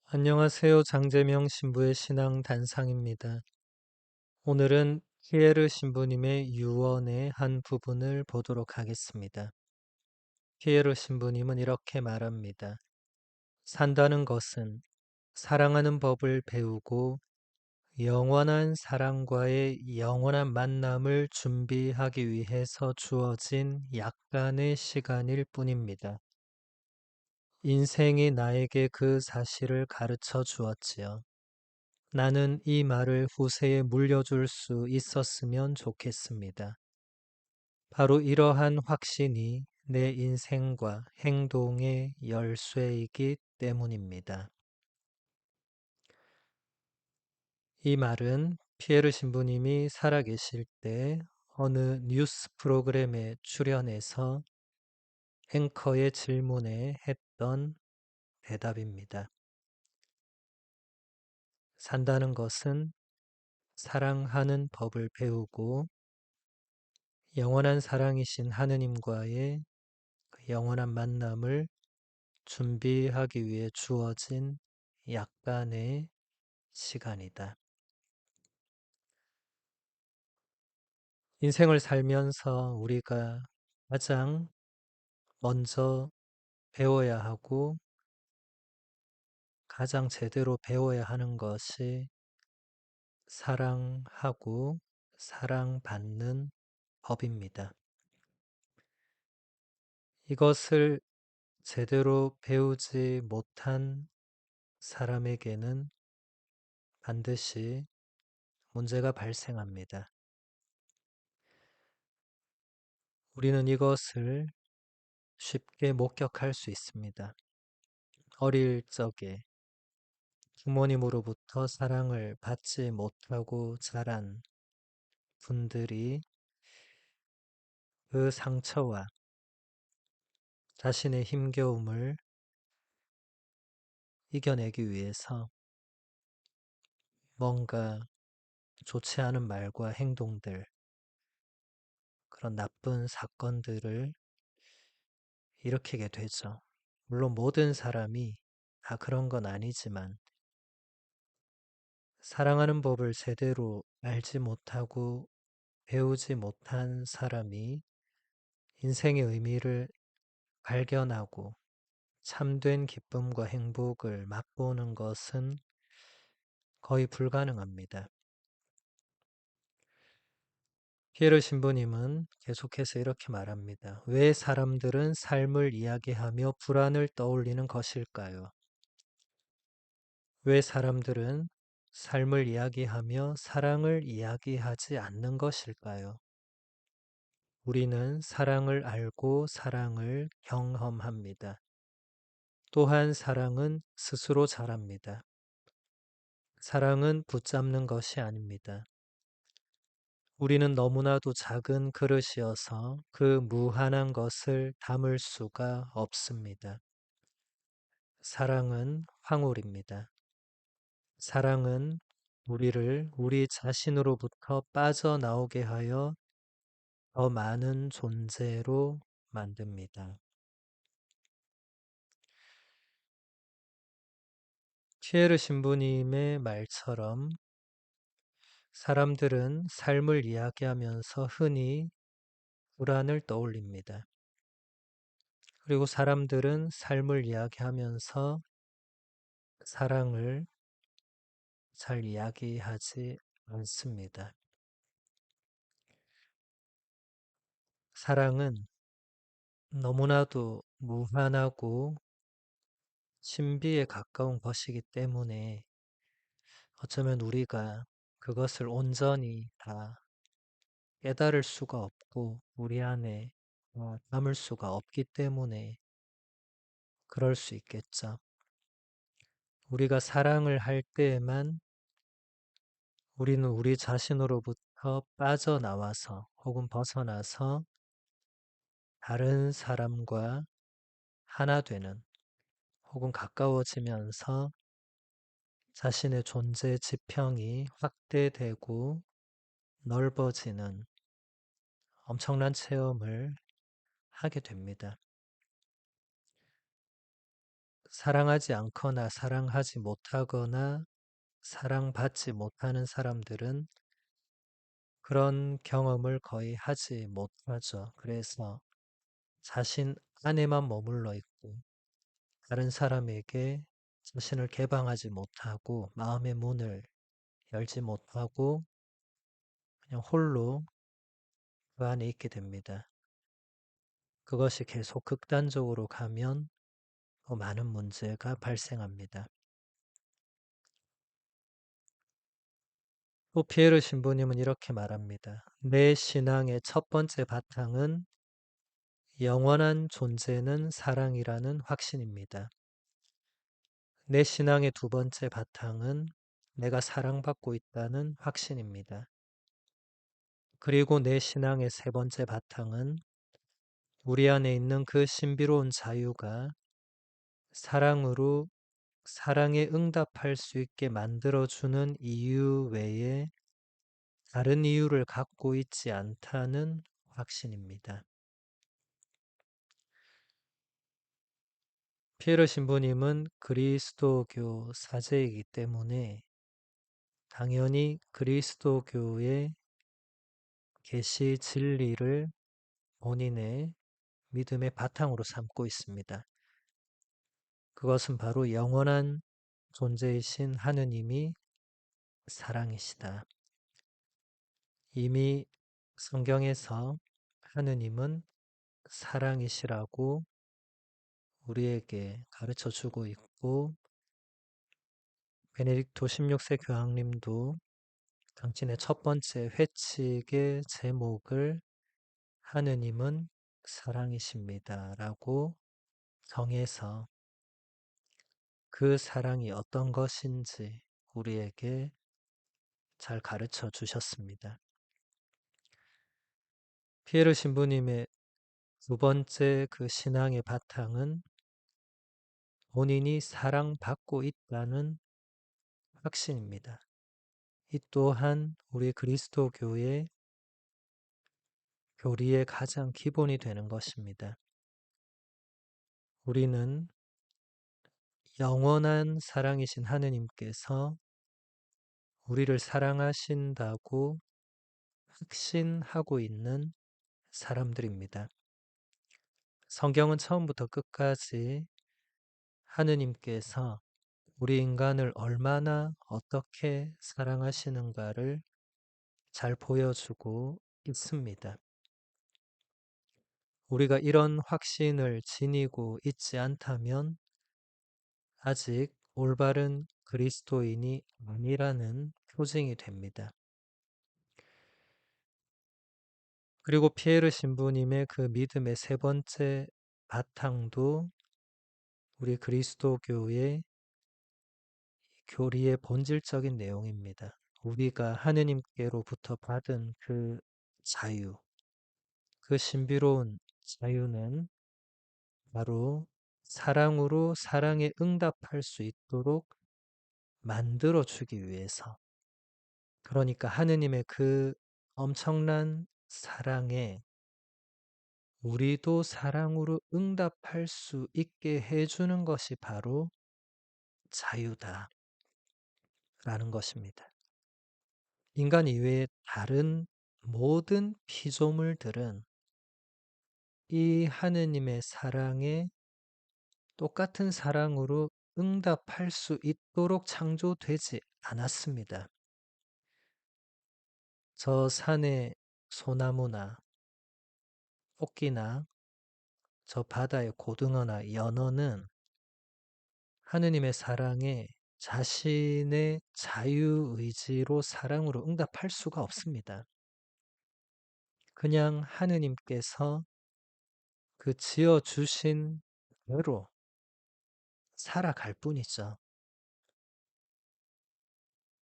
안녕하세요. 장재명 신부의 신앙 단상입니다. 오늘은 피에르 신부님의 유언의 한 부분을 보도록 하겠습니다. 피에르 신부님은 이렇게 말합니다. 산다는 것은 사랑하는 법을 배우고 영원한 사랑과의 영원한 만남을 준비하기 위해서 주어진 약간의 시간일 뿐입니다. 인생이 나에게 그 사실을 가르쳐 주었지요. 나는 이 말을 후세에 물려줄 수 있었으면 좋겠습니다. 바로 이러한 확신이 내 인생과 행동의 열쇠이기 때문입니다. 이 말은 피에르 신부님이 살아계실 때 어느 뉴스 프로그램에 출연해서 앵커의 질문에 했던 대답입니다. 산다는 것은 사랑하는 법을 배우고 영원한 사랑이신 하느님과의 그 영원한 만남을 준비하기 위해 주어진 약간의 시간이다. 인생을 살면서 우리가 가장 먼저 배워야 하고 가장 제대로 배워야 하는 것이 사랑하고 사랑받는 법입니다. 이것을 제대로 배우지 못한 사람에게는 반드시 문제가 발생합니다. 우리는 이것을 쉽게 목격할 수 있습니다. 어릴 적에 부모님으로부터 사랑을 받지 못하고 자란 분들이 그 상처와 자신의 힘겨움을 이겨내기 위해서 뭔가 좋지 않은 말과 행동들, 그런 나쁜 사건들을 일으키게 되죠. 물론 모든 사람이 다 그런 건 아니지만 사랑하는 법을 제대로 알지 못하고 배우지 못한 사람이 인생의 의미를 발견하고 참된 기쁨과 행복을 맛보는 것은 거의 불가능합니다. 피에르 신부님은 계속해서 이렇게 말합니다. 왜 사람들은 삶을 이야기하며 불안을 떠올리는 것일까요? 왜 사람들은 삶을 이야기하며 사랑을 이야기하지 않는 것일까요? 우리는 사랑을 알고 사랑을 경험합니다. 또한 사랑은 스스로 자랍니다. 사랑은 붙잡는 것이 아닙니다. 우리는 너무나도 작은 그릇이어서 그 무한한 것을 담을 수가 없습니다. 사랑은 황홀입니다. 사랑은 우리를 우리 자신으로부터 빠져나오게 하여 더 많은 존재로 만듭니다. 피에르 신부님의 말처럼 사람들은 삶을 이야기하면서 흔히 불안을 떠올립니다. 그리고 사람들은 삶을 이야기하면서 사랑을 잘 이야기하지 않습니다. 사랑은 너무나도 무한하고 신비에 가까운 것이기 때문에 어쩌면 우리가 그것을 온전히 다 깨달을 수가 없고 우리 안에 담을 수가 없기 때문에 그럴 수 있겠죠. 우리가 사랑을 할 때에만 우리는 우리 자신으로부터 빠져나와서 혹은 벗어나서 다른 사람과 하나 되는 혹은 가까워지면서 자신의 존재 지평이 확대되고 넓어지는 엄청난 체험을 하게 됩니다. 사랑하지 않거나 사랑하지 못하거나 사랑받지 못하는 사람들은 그런 경험을 거의 하지 못하죠. 그래서 자신 안에만 머물러 있고 다른 사람에게 자신을 개방하지 못하고 마음의 문을 열지 못하고 그냥 홀로 그 안에 있게 됩니다. 그것이 계속 극단적으로 가면 더 많은 문제가 발생합니다. 또 피에르 신부님은 이렇게 말합니다. 내 신앙의 첫 번째 바탕은 영원한 존재는 사랑이라는 확신입니다. 내 신앙의 두 번째 바탕은 내가 사랑받고 있다는 확신입니다. 그리고 내 신앙의 세 번째 바탕은 우리 안에 있는 그 신비로운 자유가 사랑으로 사랑에 응답할 수 있게 만들어주는 이유 외에 다른 이유를 갖고 있지 않다는 확신입니다. 피에르 신부님은 그리스도교 사제이기 때문에 당연히 그리스도교의 계시 진리를 본인의 믿음의 바탕으로 삼고 있습니다. 그것은 바로 영원한 존재이신 하느님이 사랑이시다. 이미 성경에서 하느님은 사랑이시라고 우리에게 가르쳐 주고 있고, 베네딕토 16세 교황님도 당신의 첫 번째 회칙의 제목을 하느님은 사랑이십니다 라고 정해서 그 사랑이 어떤 것인지 우리에게 잘 가르쳐 주셨습니다. 피에르 신부님의 두 번째 그 신앙의 바탕은 본인이 사랑받고 있다는 확신입니다. 이 또한 우리 그리스도교의 교리의 가장 기본이 되는 것입니다. 우리는 영원한 사랑이신 하느님께서 우리를 사랑하신다고 확신하고 있는 사람들입니다. 성경은 처음부터 끝까지 하느님께서 우리 인간을 얼마나 어떻게 사랑하시는가를 잘 보여주고 있습니다. 우리가 이런 확신을 지니고 있지 않다면 아직 올바른 그리스도인이 아니라는 표징이 됩니다. 그리고 피에르 신부님의 그 믿음의 세 번째 바탕도 우리 그리스도교의 교리의 본질적인 내용입니다. 우리가 하느님께로부터 받은 그 자유, 그 신비로운 자유는 바로 사랑으로 사랑에 응답할 수 있도록 만들어 주기 위해서, 그러니까 하느님의 그 엄청난 사랑에 우리도 사랑으로 응답할 수 있게 해주는 것이 바로 자유다라는 것입니다. 인간 이외의 다른 모든 피조물들은 이 하느님의 사랑에 똑같은 사랑으로 응답할 수 있도록 창조되지 않았습니다. 저 산의 소나무나 토끼나 저 바다의 고등어나 연어는 하느님의 사랑에 자신의 자유의지로 사랑으로 응답할 수가 없습니다. 그냥 하느님께서 그 지어주신 대로 살아갈 뿐이죠.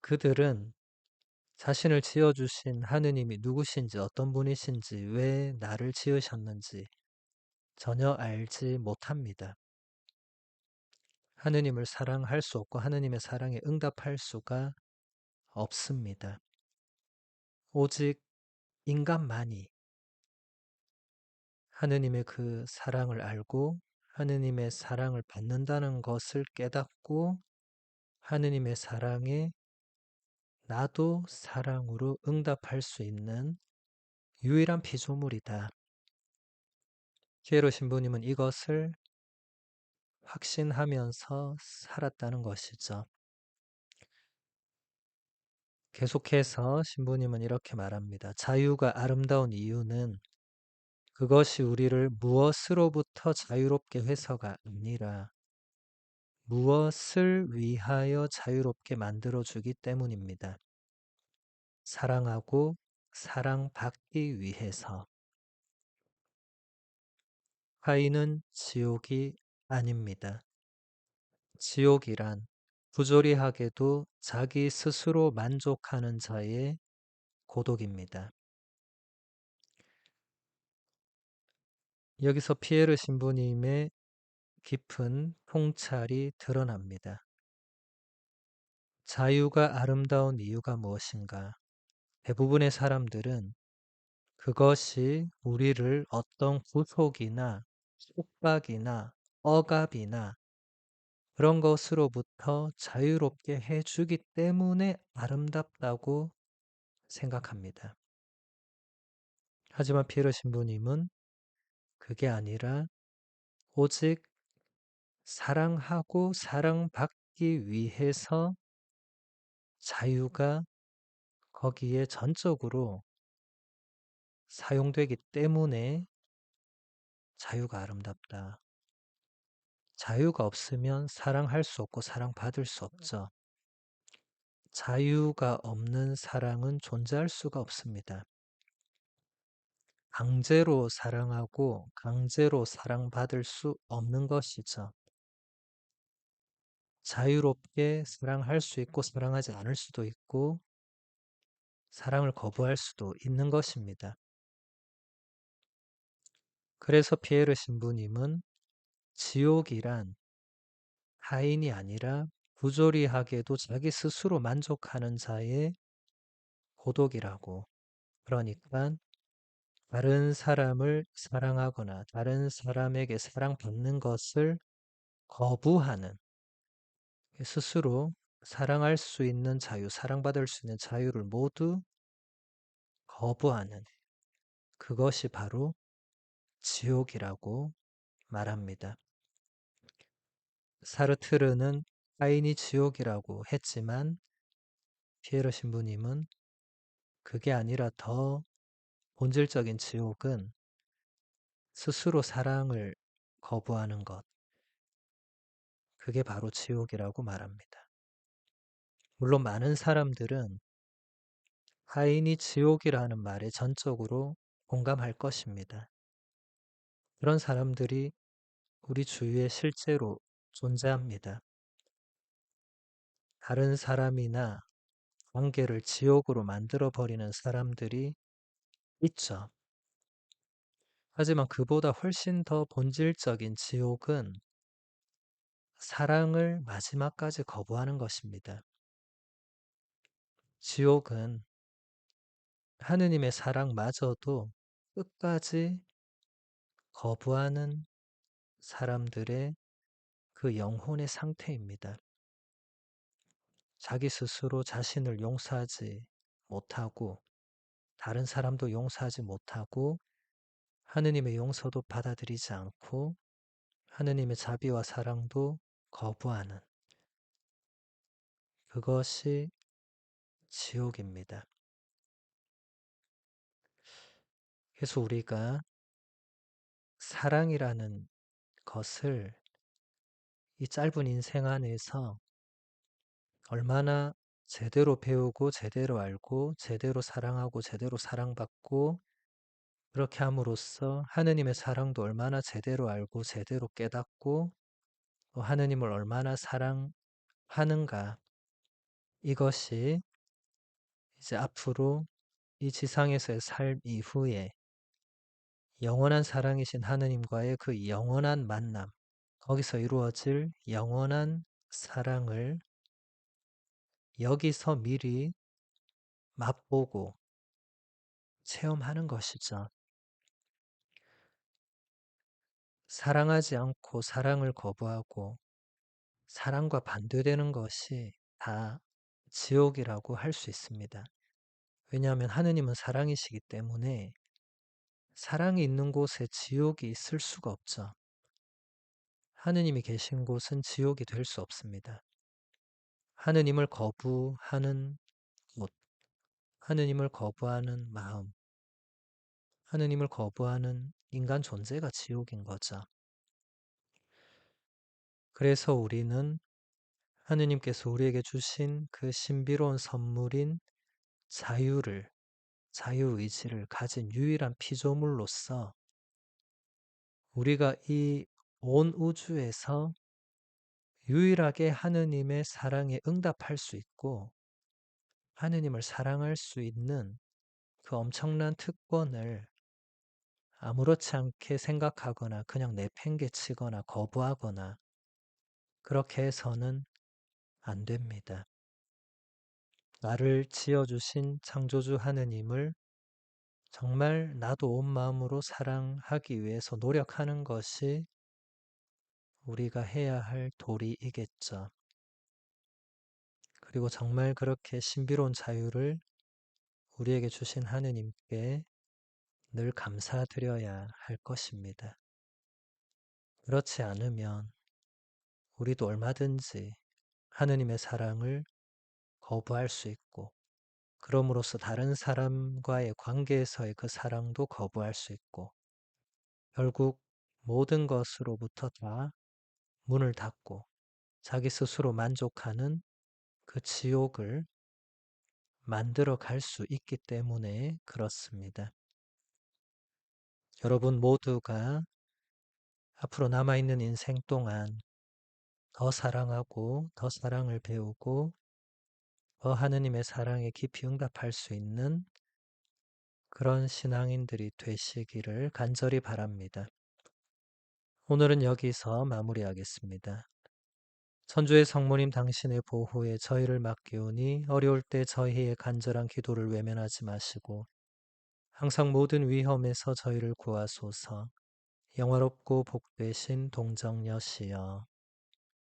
그들은 자신을 지어주신 하느님이 누구신지 어떤 분이신지 왜 나를 지으셨는지 전혀 알지 못합니다. 하느님을 사랑할 수 없고 하느님의 사랑에 응답할 수가 없습니다. 오직 인간만이 하느님의 그 사랑을 알고 하느님의 사랑을 받는다는 것을 깨닫고 하느님의 사랑에 나도 사랑으로 응답할 수 있는 유일한 피조물이다. 피에로 신부님은 이것을 확신하면서 살았다는 것이죠. 계속해서 신부님은 이렇게 말합니다. 자유가 아름다운 이유는 그것이 우리를 무엇으로부터 자유롭게 해서가 아니라 무엇을 위하여 자유롭게 만들어주기 때문입니다. 사랑하고 사랑받기 위해서. 하인은 지옥이 아닙니다. 지옥이란 부조리하게도 자기 스스로 만족하는 자의 고독입니다. 여기서 피에르 신부님의 깊은 통찰이 드러납니다. 자유가 아름다운 이유가 무엇인가? 대부분의 사람들은 그것이 우리를 어떤 구속이나 속박이나 억압이나 그런 것으로부터 자유롭게 해주기 때문에 아름답다고 생각합니다. 하지만 피에르 신부님은 그게 아니라 오직 사랑하고 사랑받기 위해서 자유가 거기에 전적으로 사용되기 때문에 자유가 아름답다. 자유가 없으면 사랑할 수 없고 사랑받을 수 없죠. 자유가 없는 사랑은 존재할 수가 없습니다. 강제로 사랑하고 강제로 사랑받을 수 없는 것이죠. 자유롭게 사랑할 수 있고 사랑하지 않을 수도 있고 사랑을 거부할 수도 있는 것입니다. 그래서 피에르 신부님은 지옥이란 타인이 아니라 부조리하게도 자기 스스로 만족하는 자의 고독이라고. 그러니까 다른 사람을 사랑하거나 다른 사람에게 사랑받는 것을 거부하는 스스로 사랑할 수 있는 자유, 사랑받을 수 있는 자유를 모두 거부하는 그것이 바로 지옥이라고 말합니다. 사르트르는 타인이 지옥이라고 했지만 피에르 신부님은 그게 아니라 더 본질적인 지옥은 스스로 사랑을 거부하는 것, 그게 바로 지옥이라고 말합니다. 물론 많은 사람들은 하인이 지옥이라는 말에 전적으로 공감할 것입니다. 그런 사람들이 우리 주위에 실제로 존재합니다. 다른 사람이나 관계를 지옥으로 만들어버리는 사람들이 있죠. 하지만 그보다 훨씬 더 본질적인 지옥은 사랑을 마지막까지 거부하는 것입니다. 지옥은 하느님의 사랑마저도 끝까지 거부하는 사람들의 그 영혼의 상태입니다. 자기 스스로 자신을 용서하지 못하고 다른 사람도 용서하지 못하고 하느님의 용서도 받아들이지 않고 하느님의 자비와 사랑도 거부하는 그것이 지옥입니다. 그래서 우리가 사랑이라는 것을 이 짧은 인생 안에서 얼마나 제대로 배우고 제대로 알고 제대로 사랑하고 제대로 사랑받고 그렇게 함으로써 하느님의 사랑도 얼마나 제대로 알고 제대로 깨닫고 또 하느님을 얼마나 사랑하는가 이것이 이제 앞으로 이 지상에서의 삶 이후에 영원한 사랑이신 하느님과의 그 영원한 만남 거기서 이루어질 영원한 사랑을 여기서 미리 맛보고 체험하는 것이죠. 사랑하지 않고 사랑을 거부하고 사랑과 반대되는 것이 다 지옥이라고 할 수 있습니다. 왜냐하면 하느님은 사랑이시기 때문에 사랑이 있는 곳에 지옥이 있을 수가 없죠. 하느님이 계신 곳은 지옥이 될 수 없습니다. 하느님을 거부하는 곳, 하느님을 거부하는 마음, 하느님을 거부하는 인간 존재가 지옥인 거죠. 그래서 우리는 하느님께서 우리에게 주신 그 신비로운 선물인 자유를, 자유의지를 가진 유일한 피조물로서 우리가 이 온 우주에서 유일하게 하느님의 사랑에 응답할 수 있고 하느님을 사랑할 수 있는 그 엄청난 특권을 아무렇지 않게 생각하거나 그냥 내팽개치거나 거부하거나 그렇게 해서는 안 됩니다. 나를 지어주신 창조주 하느님을 정말 나도 온 마음으로 사랑하기 위해서 노력하는 것이 우리가 해야 할 도리이겠죠. 그리고 정말 그렇게 신비로운 자유를 우리에게 주신 하느님께 늘 감사드려야 할 것입니다. 그렇지 않으면 우리도 얼마든지 하느님의 사랑을 거부할 수 있고, 그럼으로써 다른 사람과의 관계에서의 그 사랑도 거부할 수 있고, 결국 모든 것으로부터 다 문을 닫고 자기 스스로 만족하는 그 지옥을 만들어 갈 수 있기 때문에 그렇습니다. 여러분 모두가 앞으로 남아있는 인생 동안 더 사랑하고 더 사랑을 배우고 더 하느님의 사랑에 깊이 응답할 수 있는 그런 신앙인들이 되시기를 간절히 바랍니다. 오늘은 여기서 마무리하겠습니다. 천주의 성모님 당신의 보호에 저희를 맡기오니 어려울 때 저희의 간절한 기도를 외면하지 마시고 항상 모든 위험에서 저희를 구하소서. 영화롭고 복되신 동정녀시여